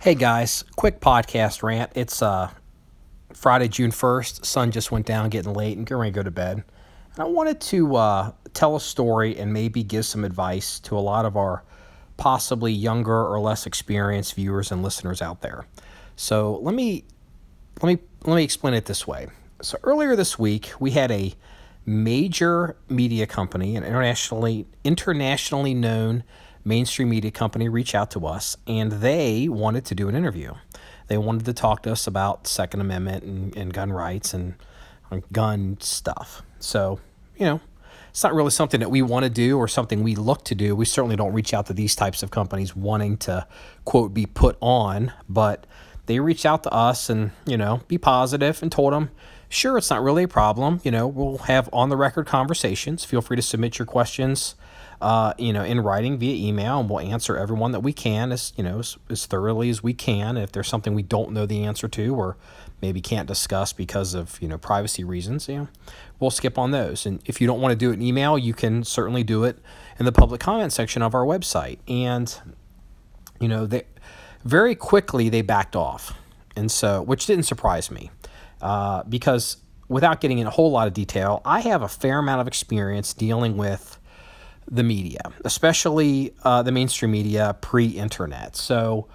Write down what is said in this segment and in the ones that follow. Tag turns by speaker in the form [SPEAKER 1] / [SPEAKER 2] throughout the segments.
[SPEAKER 1] Hey guys, quick podcast rant. It's Friday, June 1st. Sun just went down, getting late, and getting ready to go to bed. And I wanted to tell a story and maybe give some advice to a lot of our possibly younger or less experienced viewers and listeners out there. So let me explain it this way. So earlier this week, we had a major media company, an internationally known mainstream media company, reach out to us, and they wanted to do an interview. They wanted to talk to us about Second Amendment and gun rights and gun stuff. So, it's not really something that we want to do or something we look to do. We certainly don't reach out to these types of companies wanting to, quote, be put on, but they reached out to us and, be positive and told them, sure, it's not really a problem. We'll have on-the-record conversations. Feel free to submit your questions, in writing via email, and we'll answer everyone that we can as thoroughly as we can. If there's something we don't know the answer to or maybe can't discuss because of, privacy reasons, we'll skip on those. And if you don't want to do it in email, you can certainly do it in the public comment section of our website. And, they very quickly they backed off. And so, which didn't surprise me, because without getting in a whole lot of detail, I have a fair amount of experience dealing with the media, especially the mainstream media pre-internet. So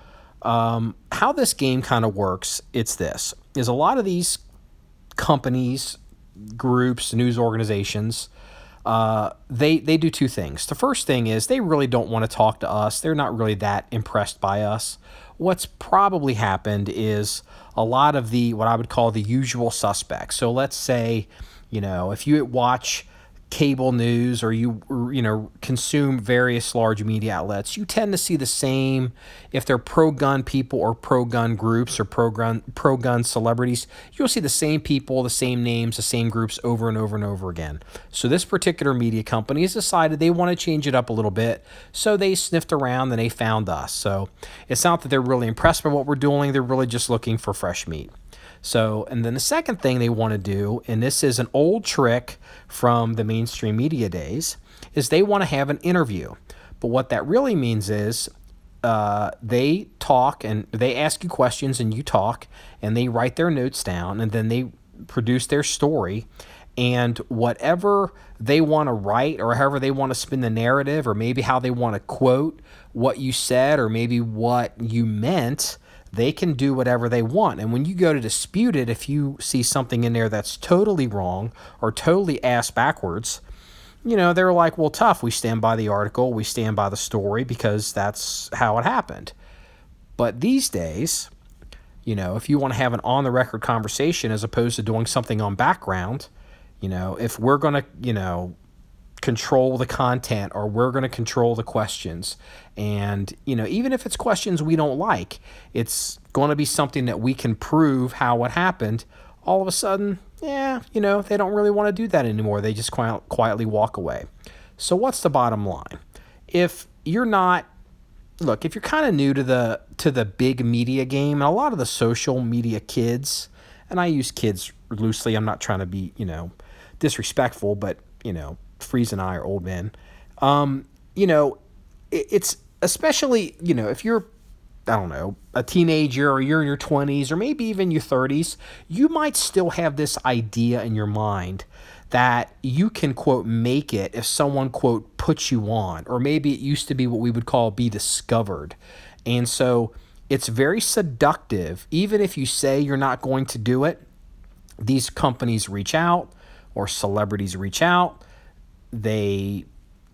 [SPEAKER 1] how this game kind of works, it's this, is a lot of these companies, groups, news organizations, they do two things. The first thing is they really don't want to talk to us. They're not really that impressed by us. What's probably happened is a lot of what I would call the usual suspects. So let's say, if you watch cable news or you consume various large media outlets, you tend to see the same. If they're pro-gun people or pro-gun groups or pro-gun celebrities, you'll see the same people, the same names, the same groups over and over and over again. So this particular media company has decided they want to change it up a little bit, so they sniffed around and they found us. So it's not that they're really impressed by what we're doing, they're really just looking for fresh meat. So, and then the second thing they want to do, and this is an old trick from the mainstream media days, is they want to have an interview. But what that really means is they talk and they ask you questions and you talk and they write their notes down and then they produce their story. And whatever they want to write or however they want to spin the narrative or maybe how they want to quote what you said or maybe what you meant, they can do whatever they want. And when you go to dispute it, if you see something in there that's totally wrong or totally ass backwards, they're like, well, tough. We stand by the article. We stand by the story because that's how it happened. But these days, if you want to have an on-the-record conversation as opposed to doing something on background, if we're going to, control the content or we're going to control the questions. And, even if it's questions we don't like, it's going to be something that we can prove how it happened. All of a sudden, they don't really want to do that anymore. They just quietly walk away. So what's the bottom line? If you're kind of new to the big media game, and a lot of the social media kids, and I use kids loosely, I'm not trying to be, disrespectful, but, Freeze and I are old men. It's especially, if you're, I don't know, a teenager or you're in your 20s or maybe even your 30s, you might still have this idea in your mind that you can, quote, make it if someone, quote, puts you on, or maybe it used to be what we would call be discovered. And so it's very seductive. Even if you say you're not going to do it, these companies reach out or celebrities reach out. They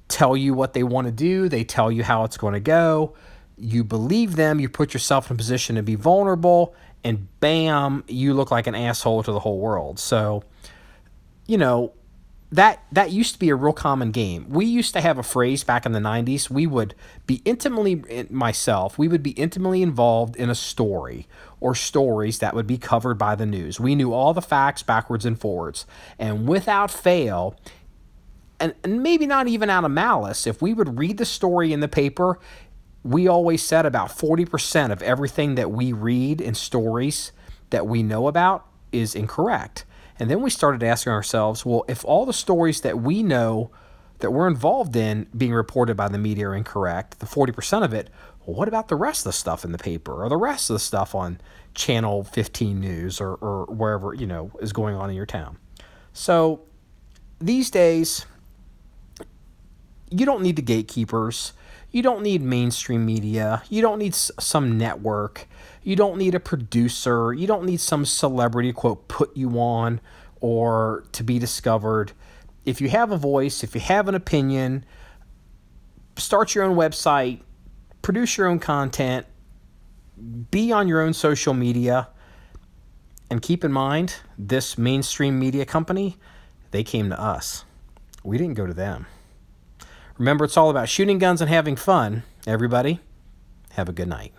[SPEAKER 1] tell you what they want to do. They tell you how it's going to go. You believe them. You put yourself in a position to be vulnerable, and bam, you look like an asshole to the whole world. So, that used to be a real common game. We used to have a phrase back in the 90s. We would be intimately involved in a story or stories that would be covered by the news. We knew all the facts backwards and forwards. And without fail, and maybe not even out of malice, if we would read the story in the paper, we always said about 40% of everything that we read in stories that we know about is incorrect. And then we started asking ourselves, well, if all the stories that we know that we're involved in being reported by the media are incorrect, the 40% of it, Well, what about the rest of the stuff in the paper or the rest of the stuff on Channel 15 News or wherever, is going on in your town? So these days, you don't need the gatekeepers. You don't need mainstream media. You don't need some network. You don't need a producer. You don't need some celebrity, quote, put you on or to be discovered. If you have a voice, if you have an opinion, start your own website, produce your own content, be on your own social media, and keep in mind, this mainstream media company, they came to us. We didn't go to them. Remember, it's all about shooting guns and having fun. Everybody, have a good night.